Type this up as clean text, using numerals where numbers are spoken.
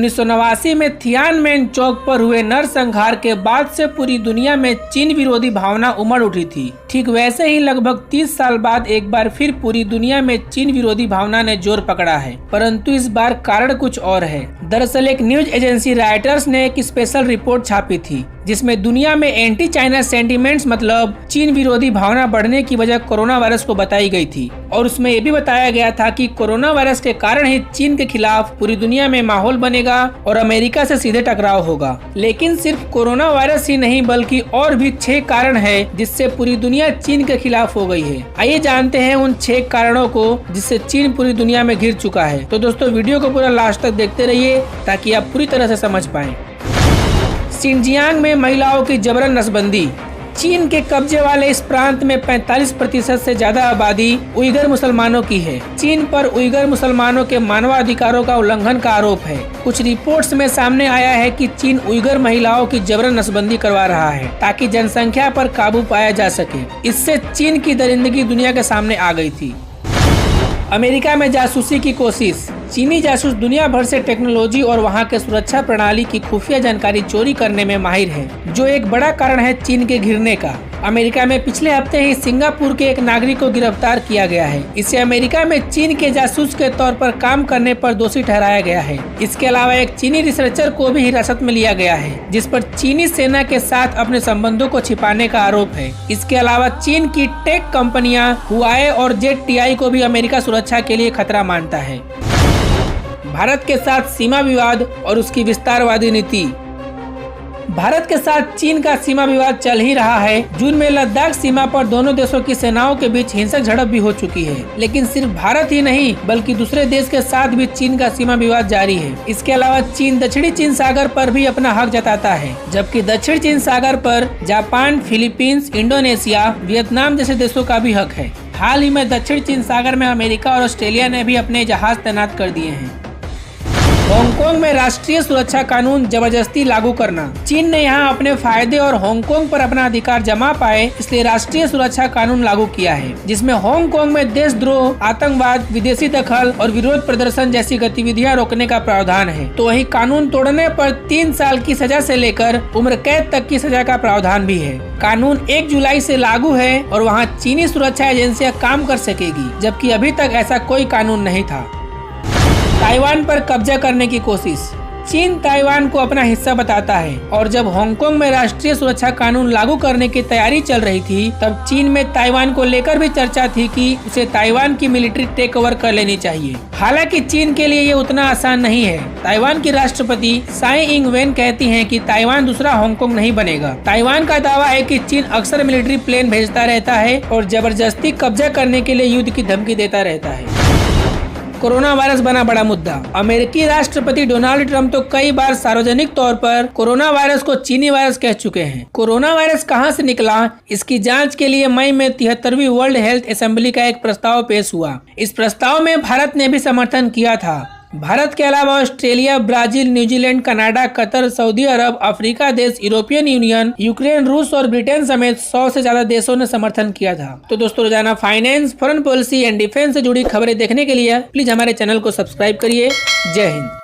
1989 में थियानमेन चौक पर हुए नरसंहार के बाद से पूरी दुनिया में चीन विरोधी भावना उमड़ उठी थी। ठीक वैसे ही लगभग 30 साल बाद एक बार फिर पूरी दुनिया में चीन विरोधी भावना ने जोर पकड़ा है, परंतु इस बार कारण कुछ और है। दरअसल एक न्यूज एजेंसी रॉयटर्स ने एक स्पेशल रिपोर्ट छापी थी जिसमें दुनिया में एंटी चाइना सेंटीमेंट्स मतलब चीन विरोधी भावना बढ़ने की वजह कोरोना वायरस को बताई गई थी और उसमें ये भी बताया गया था कि कोरोना वायरस के कारण ही चीन के खिलाफ पूरी दुनिया में माहौल बनेगा और अमेरिका से सीधे टकराव होगा। लेकिन सिर्फ कोरोना वायरस ही नहीं बल्कि और भी 6 कारण है जिससे पूरी दुनिया चीन के खिलाफ हो गई है। आइए जानते हैं उन 6 कारणों को जिससे चीन पूरी दुनिया में घिर चुका है। तो दोस्तों वीडियो को पूरा लास्ट तक देखते रहिए ताकि आप पूरी तरह से समझ पाएं। शिनजियांग में महिलाओं की जबरन नसबंदी। चीन के कब्जे वाले इस प्रांत में 45% से ज्यादा आबादी उइगर मुसलमानों की है। चीन पर उइगर मुसलमानों के मानवाधिकारों का उल्लंघन का आरोप है। कुछ रिपोर्ट्स में सामने आया है कि चीन उइगर महिलाओं की जबरन नसबंदी करवा रहा है ताकि जनसंख्या पर काबू पाया जा सके। इससे चीन की दरिंदगी दुनिया के सामने आ गई थी। अमेरिका में जासूसी की कोशिश। चीनी जासूस दुनिया भर से टेक्नोलॉजी और वहां के सुरक्षा प्रणाली की खुफिया जानकारी चोरी करने में माहिर है, जो एक बड़ा कारण है चीन के घिरने का। अमेरिका में पिछले हफ्ते ही सिंगापुर के एक नागरिक को गिरफ्तार किया गया है। इसे अमेरिका में चीन के जासूस के तौर पर काम करने पर दोषी ठहराया गया है। इसके अलावा एक चीनी रिसर्चर को भी हिरासत में लिया गया है जिस पर चीनी सेना के साथ अपने संबंधों को छिपाने का आरोप है। इसके अलावा चीन की टेक कंपनियां हुआवे और ZTI को भी अमेरिका सुरक्षा के लिए खतरा मानता है। भारत के साथ सीमा विवाद और उसकी विस्तारवादी नीति। भारत के साथ चीन का सीमा विवाद चल ही रहा है। जून में लद्दाख सीमा पर दोनों देशों की सेनाओं के बीच हिंसक झड़प भी हो चुकी है। लेकिन सिर्फ भारत ही नहीं बल्कि दूसरे देश के साथ भी चीन का सीमा विवाद जारी है। इसके अलावा चीन दक्षिणी चीन सागर पर भी अपना हक जताता है, जबकि दक्षिण चीन सागर पर जापान, फिलीपींस, इंडोनेशिया, वियतनाम जैसे देशों का भी हक है। हाल ही में दक्षिण चीन सागर में अमेरिका और ऑस्ट्रेलिया ने भी अपने जहाज तैनात कर दिए हैं। हांगकांग में राष्ट्रीय सुरक्षा कानून जबरदस्ती लागू करना। चीन ने यहां अपने फायदे और हांगकांग पर अपना अधिकार जमा पाए, इसलिए राष्ट्रीय सुरक्षा कानून लागू किया है जिसमें हांगकांग में देशद्रोह, आतंकवाद, विदेशी दखल और विरोध प्रदर्शन जैसी गतिविधियां रोकने का प्रावधान है। तो वही कानून तोड़ने पर 3 साल की सजा से लेकर उम्र कैद तक की सजा का प्रावधान भी है। कानून 1 जुलाई से लागू है और वहाँ चीनी सुरक्षा एजेंसियाँ काम कर सकेगी, जबकि अभी तक ऐसा कोई कानून नहीं था। ताइवान पर कब्जा करने की कोशिश। चीन ताइवान को अपना हिस्सा बताता है और जब हांगकांग में राष्ट्रीय सुरक्षा कानून लागू करने की तैयारी चल रही थी तब चीन में ताइवान को लेकर भी चर्चा थी कि उसे ताइवान की मिलिट्री टेक ओवर कर लेनी चाहिए। हालांकि चीन के लिए ये उतना आसान नहीं है। ताइवान की राष्ट्रपति साई इंग वेन कहती हैं कि ताइवान दूसरा हांगकांग नहीं बनेगा। ताइवान का दावा है कि चीन अक्सर मिलिट्री प्लेन भेजता रहता है और जबरदस्ती कब्जा करने के लिए युद्ध की धमकी देता रहता है। कोरोना वायरस बना बड़ा मुद्दा। अमेरिकी राष्ट्रपति डोनाल्ड ट्रंप तो कई बार सार्वजनिक तौर पर कोरोना वायरस को चीनी वायरस कह चुके हैं। कोरोना वायरस कहां से निकला, इसकी जांच के लिए मई में 73वीं वर्ल्ड हेल्थ असेंबली का एक प्रस्ताव पेश हुआ। इस प्रस्ताव में भारत ने भी समर्थन किया था। भारत के अलावा Australia, Brazil, New Zealand, Canada, Qatar, Saudi Arab, Africa देश, यूरोपियन यूनियन, यूक्रेन, रूस और ब्रिटेन समेत 100 से ज्यादा देशों ने समर्थन किया था। तो दोस्तों रोजाना finance, foreign policy and defence से जुड़ी खबरें देखने के लिए प्लीज हमारे चैनल को सब्सक्राइब करिए। जय हिंद।